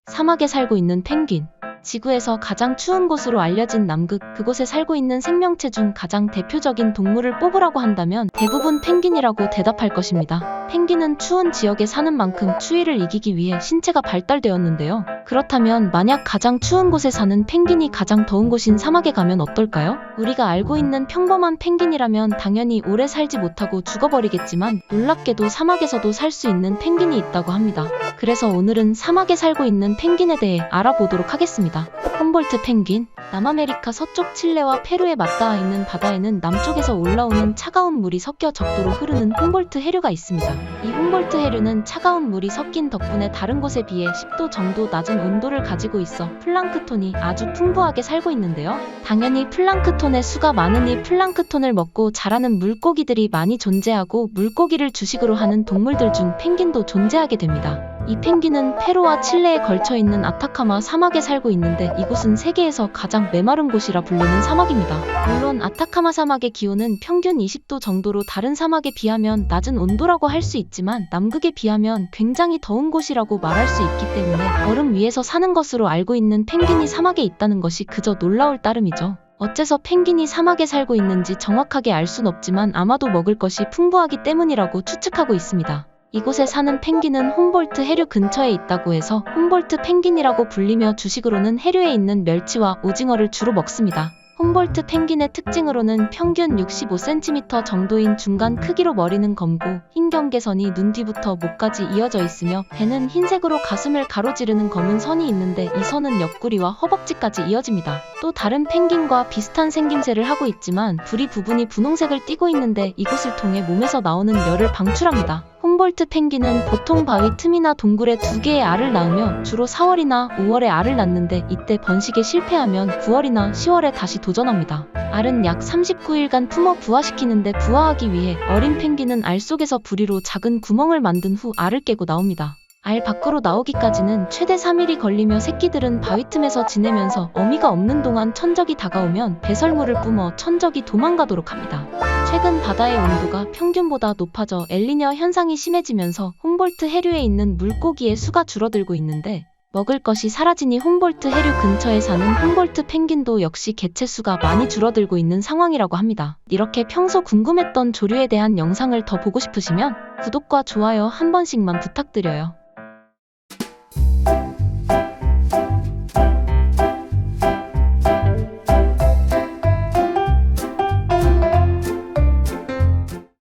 사막에 살고 있는 펭귄. 지구에서 가장 추운 곳으로 알려진 남극, 그곳에 살고 있는 생명체 중 가장 대표적인 동물을 뽑으라고 한다면 대부분 펭귄이라고 대답할 것입니다. 펭귄은 추운 지역에 사는 만큼 추위를 이기기 위해 신체가 발달되었는데요. 그렇다면 만약 가장 추운 곳에 사는 펭귄이 가장 더운 곳인 사막에 가면 어떨까요? 우리가 알고 있는 평범한 펭귄이라면 당연히 오래 살지 못하고 죽어버리겠지만 놀랍게도 사막에서도 살 수 있는 펭귄이 있다고 합니다. 그래서 오늘은 사막에 살고 있는 펭귄에 대해 알아보도록 하겠습니다. 훔볼트 펭귄. 남아메리카 서쪽 칠레와 페루에 맞닿아 있는 바다에는 남쪽에서 올라오는 차가운 물이 섞여 적도로 흐르는 훔볼트 해류가 있습니다. 이 훔볼트 해류는 차가운 물이 섞인 덕분에 다른 곳에 비해 10도 정도 낮은 온도를 가지고 있어 플랑크톤이 아주 풍부하게 살고 있는데요. 당연히 플랑크톤의 수가 많으니 플랑크톤을 먹고 자라는 물고기들이 많이 존재하고 물고기를 주식으로 하는 동물들 중 펭귄도 존재하게 됩니다. 이 펭귄은 페루와 칠레에 걸쳐있는 아타카마 사막에 살고 있는데 이곳은 세계에서 가장 메마른 곳이라 불리는 사막입니다. 물론 아타카마 사막의 기온은 평균 20도 정도로 다른 사막에 비하면 낮은 온도라고 할 수 있지만 남극에 비하면 굉장히 더운 곳이라고 말할 수 있기 때문에 얼음 위에서 사는 것으로 알고 있는 펭귄이 사막에 있다는 것이 그저 놀라울 따름이죠. 어째서 펭귄이 사막에 살고 있는지 정확하게 알 순 없지만 아마도 먹을 것이 풍부하기 때문이라고 추측하고 있습니다. 이곳에 사는 펭귄은 훔볼트 해류 근처에 있다고 해서 훔볼트 펭귄이라고 불리며 주식으로는 해류에 있는 멸치와 오징어를 주로 먹습니다. 훔볼트 펭귄의 특징으로는 평균 65cm 정도인 중간 크기로 머리는 검고 흰 경계선이 눈 뒤부터 목까지 이어져 있으며 배는 흰색으로 가슴을 가로지르는 검은 선이 있는데 이 선은 옆구리와 허벅지까지 이어집니다. 또 다른 펭귄과 비슷한 생김새를 하고 있지만 부리 부분이 분홍색을 띠고 있는데 이것을 통해 몸에서 나오는 열을 방출합니다. 훔볼트 펭귄은 보통 바위 틈이나 동굴에 2개의 알을 낳으며 주로 4월이나 5월에 알을 낳는데 이때 번식에 실패하면 9월이나 10월에 다시 도전합니다. 알은 약 39일간 품어 부화시키는데 부화하기 위해 어린 펭귄은 알 속에서 부리로 작은 구멍을 만든 후 알을 깨고 나옵니다. 알 밖으로 나오기까지는 최대 3일이 걸리며 새끼들은 바위 틈에서 지내면서 어미가 없는 동안 천적이 다가오면 배설물을 뿜어 천적이 도망가도록 합니다. 최근 바다의 온도가 평균보다 높아져 엘니뇨 현상이 심해지면서 훔볼트 해류에 있는 물고기의 수가 줄어들고 있는데 먹을 것이 사라지니 훔볼트 해류 근처에 사는 훔볼트 펭귄도 역시 개체 수가 많이 줄어들고 있는 상황이라고 합니다. 이렇게 평소 궁금했던 조류에 대한 영상을 더 보고 싶으시면 구독과 좋아요 한 번씩만 부탁드려요.